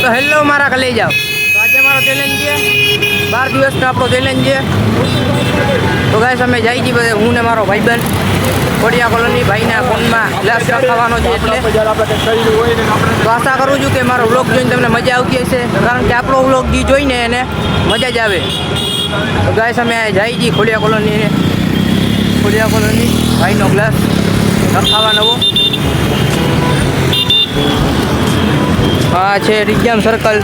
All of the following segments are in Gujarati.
તો હેલો મારા લઈ જાઓ. તો આજે મારો ચેલેન્જ છે 12 દિવસનો આપણો ચેલેન્જ છે. તો ગાઈસ અમે જઈ છીએ બધે, હું ને મારો ભાઈબંધ કોડિયા કોલોની ભાઈના ફોનમાં ગ્લાસ રખાવાનો છે. એટલે તો આશા કરું છું કે મારો વ્લોગ જોઈને તમને મજા આવતી હશે, કારણ કે આપણો વ્લોગ જે જોઈને એને મજા જ આવે. તો ગાઈસ અમે જઈ છીએ કોડિયા કોલોની ભાઈનો ગ્લાસ રખાવાનો. હા છે રિગ્યામ સર્કલ.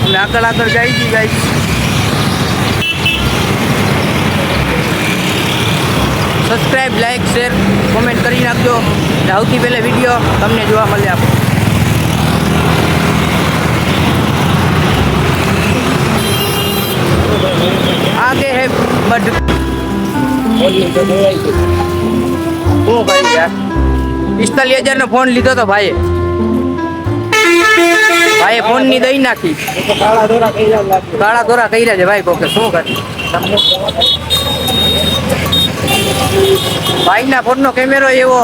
અમે આગળ જઈ છીએ guys. Subscribe, like, share, comment કરી નાખજો. સૌથી પહેલા વિડીયો તમને જોવા મળે આપણો. आगे है बड ओ भाई यार 45,000 નો ફોન લીધો તો ભાઈએ ફોન ની દઈ નાખી. કાળા દોરા કર્યા છે ભાઈ. કોકે શું કરે ભાઈ ના ફોન નો કેમેરો એવો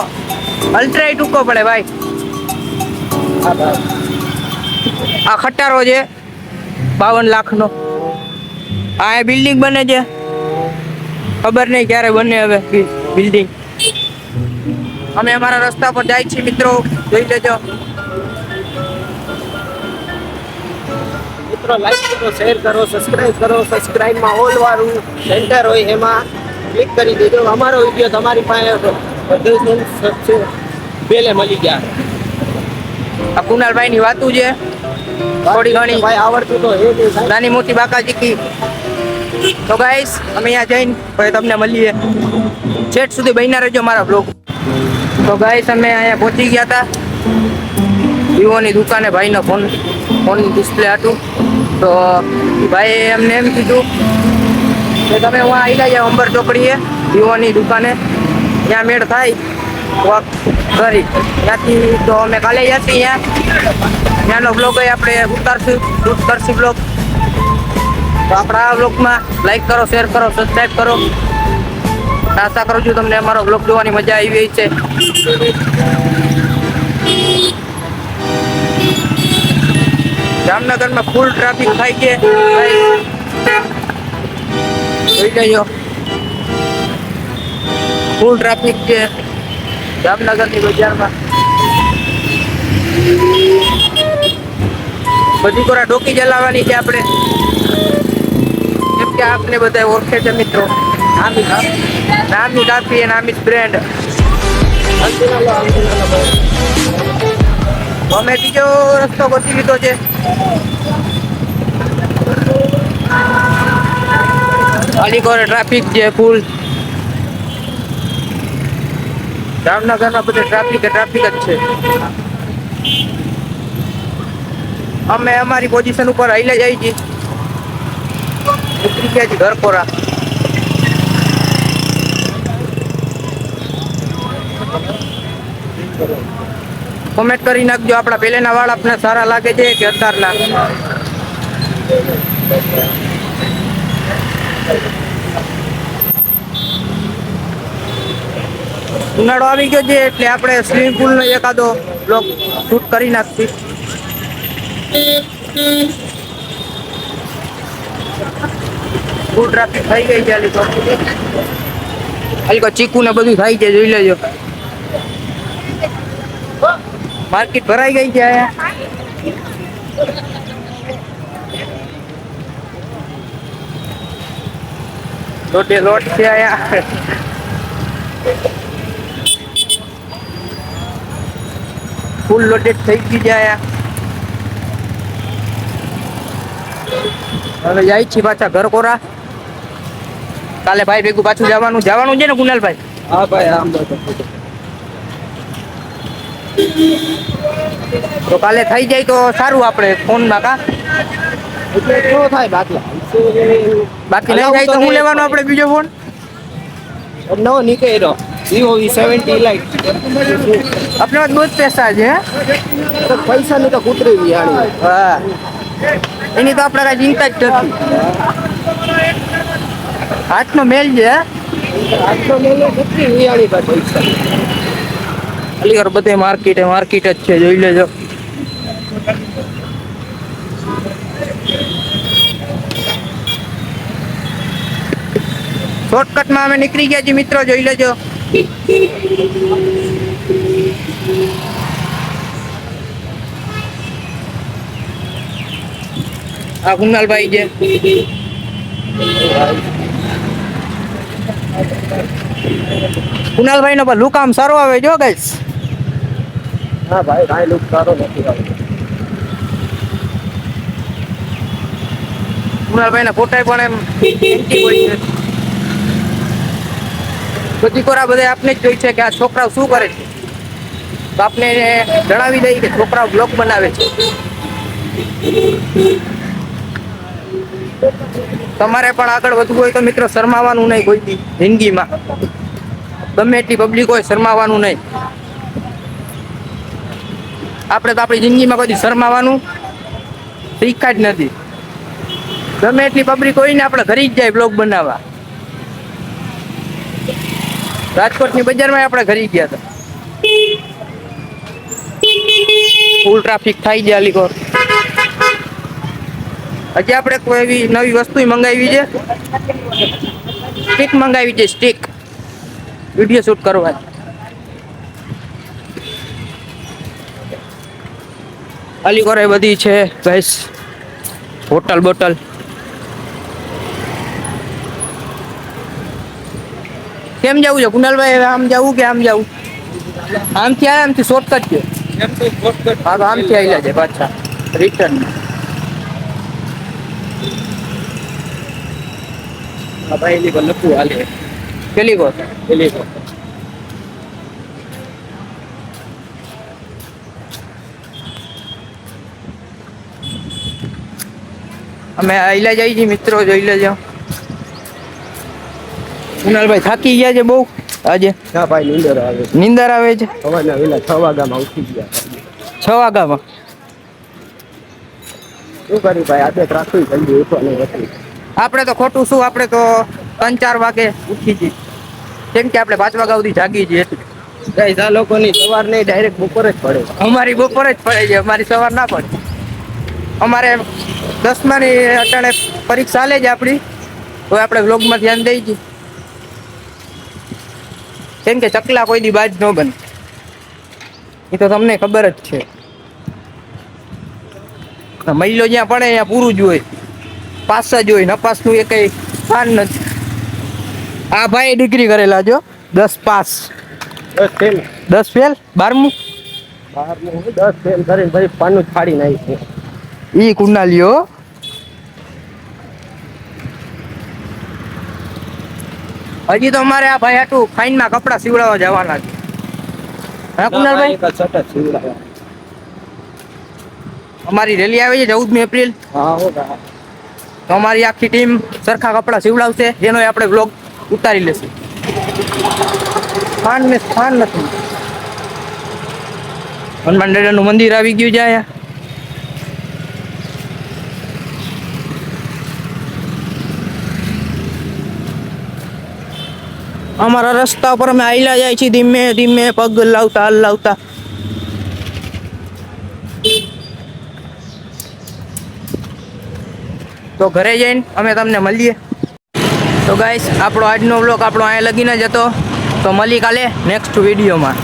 અલ્ટ્રા ટૂંકો પડે ભાઈ. આ ખટારો છે 52 લાખ નો. આ બિલ્ડિંગ બને છે, ખબર નહીં ક્યારે બને હવે બિલ્ડિંગ. અમે અમારા રસ્તા પર જાય છીએ મિત્રો, જોઈ લેજો મિત્રો. લાઈક કરો, શેર કરો, સબસ્ક્રાઇબ કરો. સબસ્ક્રાઇબમાં ઓલ વાળું સેન્ટર હોય એમાં ક્લિક કરી દેજો. અમારો વિડીયો તમારી પાસે બધું પહેલે મળી ગયા. આ કુનાલભાઈ ની વાતું છે થોડી ઘણી ભાઈ આવડતું તો એ નાની મોટી બાકાજી કી. તો ગાઈસ અમે અહીંયા જઈને પછી તમને મળીએ. છેટ સુધી બન્યા રહેજો મારા બ્લોગ. તો ગાઈસ અમે અહીંયા પહોંચી ગયા હતા વિવોની દુકાને ભાઈનો ફોનની ડિસ્પ્લે હતું. તો ભાઈએ અમને એમ કીધું કે તમે હું આવી જાઓ અંબર ચોકડીએ વિવોની દુકાને, ત્યાં મેળ થાય વોક કરી ત્યાંથી. તો અમે કાલે જઈએ ત્યાંનો બ્લોગ આપણે ઉતારશું બ્લોગ. તો આપણા આ બ્લોગમાં લાઈક કરો, શેર કરો, સબસ્ક્રાઈબ કરો. આશા કરું છું તમને અમારો બ્લોગ જોવાની મજા આવી છે. જામનગરમાં ફૂલ ટ્રાફિક થાય છે, જોઈ લેજો. ફૂલ ટ્રાફિક છે જામનગરની બજારમાં. બધી કોરા ડોકી જલાવવાની છે આપણે, કેમ કે આપને બધા ઓળખે છે મિત્રો. નામી કાફી અને નામી બ્રેન્ડ. અમે બીજો રસ્તો ગોતી લીધો છે. અલીકોરે ટ્રાફિક છે ફૂલ. જામનગરમાં બધે ટ્રાફિક જ છે. અમે અમારી પોઝિશન ઉપર હાઈલે જઈ છીએ. ઉતરી ગયા છીએ ઘરકોરા. કોમેન્ટ કરી નાખજો આપણા પહેલેના વાળ આપને સારા લાગે છે કે અત્યારના. ઉનાળો આવી ગયો છે એટલે આપણે સ્વિમિંગ પુલનો એકાદો બ્લોગ શૂટ કરી નાખીએ. ફૂલ ટ્રાફિક થઈ ગઈ છે. અલીકો ચીકુ ને બધું થાય છે, જોઈ લેજો. માર્કેટ ભરાઈ ગઈ છે અહીંયા. લોટે લોટ છે અહીંયા. ફૂલ લોટેડ થઈ ગઈ છે અહીંયા. હવે જાય છે પાછા ઘર કોરા. કાલે ભાઈ ભેગું પાછું જવાનું છે ને કુનાલભાઈ? હા ભાઈ આમ તો કાલે થઈ જાય તો સારું આપણે ફોનમાં. કા એટલે શું થાય બાકી નહીં થાય તો હું લેવાનો આપણે બીજો ફોન નવો નીકળ્યો Vivo V70 લાઈટ. अपने पास बहुत पैसा है તો પૈસા ની તો કૂતરી વિયાણી. हाँ એની તો આપણે કઈ ચિંતા જ નથી. હાથનો મેલ છે. આજનો મેલો કેટલી વિયાળી પર પૈસા. અલીગઢ બધે માર્કેટ જ છે, જોઈ લેજો. શોર્ટકટમાં અમે નીકળી ગયા છીએ મિત્રો, જોઈ લેજો. આ કુનાલભાઈ છે. કુનાલભાઈ નો પણ લુક આમ સારો આવે જો ગાઈસ. હા ભાઈ, કાંઈ લુક સારો નથી આવતો. કુનાલભાઈ ના ફોટા પણ એમ એન્ટી હોય છે. બધી કોરા બધે આપને જ જોઈ છે કે આ છોકરાઓ શું કરે છે, તો આપને જણાવી દઈએ કે છોકરાઓ બ્લોગ બનાવે છે. તમારે પણ આગળ વધવું હોય તો મિત્રો શરમાવાનું નહીં કોઈ દી જિંદગીમાં. ગમે એટલી પબ્લિક હોય, શરમાવાનું નહીં. આપણે તો આપણી જિંદગીમાં કોઈ દી શરમાવાનું શીખ્યા જ નથી. ગમે એટલી પબ્લિક હોય ને આપણે ઘરે જ જાય બ્લોગ બનાવવા. રાજકોટની બજારમાં આપણે ઘરે ગયા હતા. ફૂલ ટ્રાફિક થાય છે અલીગઢ. હજી આપણે કોઈ એવી નવી વસ્તુ મંગાવી છે, સ્ટીક મંગાવી છે, સ્ટીક વિડીયો શૂટ કરવા. અલીગઢ એ બધી છે ગાઈસ, હોટલ બોટલ. કેમ જવું છે કુનાલભાઈ? આમ જવું કે આમ જવું? આમથી આવ્યા, આમથી શોર્ટકટ છે. હા તો આમથી આવેલા છે પાછા રિટર્ન. ભાઈ એની પર લખવું હાલે. પેલી કોટ અમે આઈલા જઈએ છીએ મિત્રો, જોઈ લેજો. કુનાલભાઈ થાકી ગયા છે બહુ આજે. હા ભાઈ, નીંદર આવે છે. નીંદર આવે છે. સવારના વહેલા 6 વાગ્યામાં ઉઠી ગયા. 6 વાગ્યામાં શું કરી ભાઈ, આજે ટ્રાફિક જલ્દી ઉઠવાની હતી. આપણે તો ખોટું શું, આપણે તો 3-4 વાગે ઉઠી જઈએ, કેમ કે આપણે 5 વાગ્યા સુધી જાગી છીએ. ગાઈસ, આ લોકોની સવાર નહીં, ડાયરેક્ટ બપોરે જ પડે. અમારી બપોરે જ પડે છે, અમારી સવાર ના પડે. અમારે 10માની અટાણે પરીક્ષા ચાલે છે આપણી, તો આપણે વ્લોગમાં ધ્યાન દઈ છીએ. કેમ કે ચકલા કોઈ દી બાજ ન બને, એ તો તમને ખબર જ છે. મહિલો જ્યાં પડે ત્યાં પૂરું જ હોય, પાસ જ હોય, નપાસનું એ કઈ ભાન નથી. આ ભાઈ ડિગ્રી કરેલા જો 10 પાસ, 10 ફેલ. 10 ફેલ, 12મું 10 ફેલ કરીને ભાઈ પાનું જ ફાડી નાખી. ઈ કુનાલિયો. હજી તો અમારે આ ભાઈ હાટું ફાઇનમાં કપડા સીવડાવવા જવાના છે. હા કુનાલભાઈ, અમારી રેલી આવે છે 14મી એપ્રિલ. હા હો ભાઈ. તો અમારી આખી ટીમ સરખા કપડા સીવડાવશે, જેનો આપણે બ્લોગ ઉતારી લેશું. સ્થાન નથી. હનુમાન દાદાનું મંદિર આવી ગયું છે અહીંયા. અમારા રસ્તા ઉપર અમે આયલા જાય છે ધીમે ધીમે, પગ લાવતા હલાવતા. તો ઘરે જઈને અમે તમને મળીએ. તો ગાઈસ, આપણો આજનો વ્લોગ આપણો અહીંયા લગીને જ હતો. તો મળી કાલે નેક્સ્ટ વિડીયોમાં.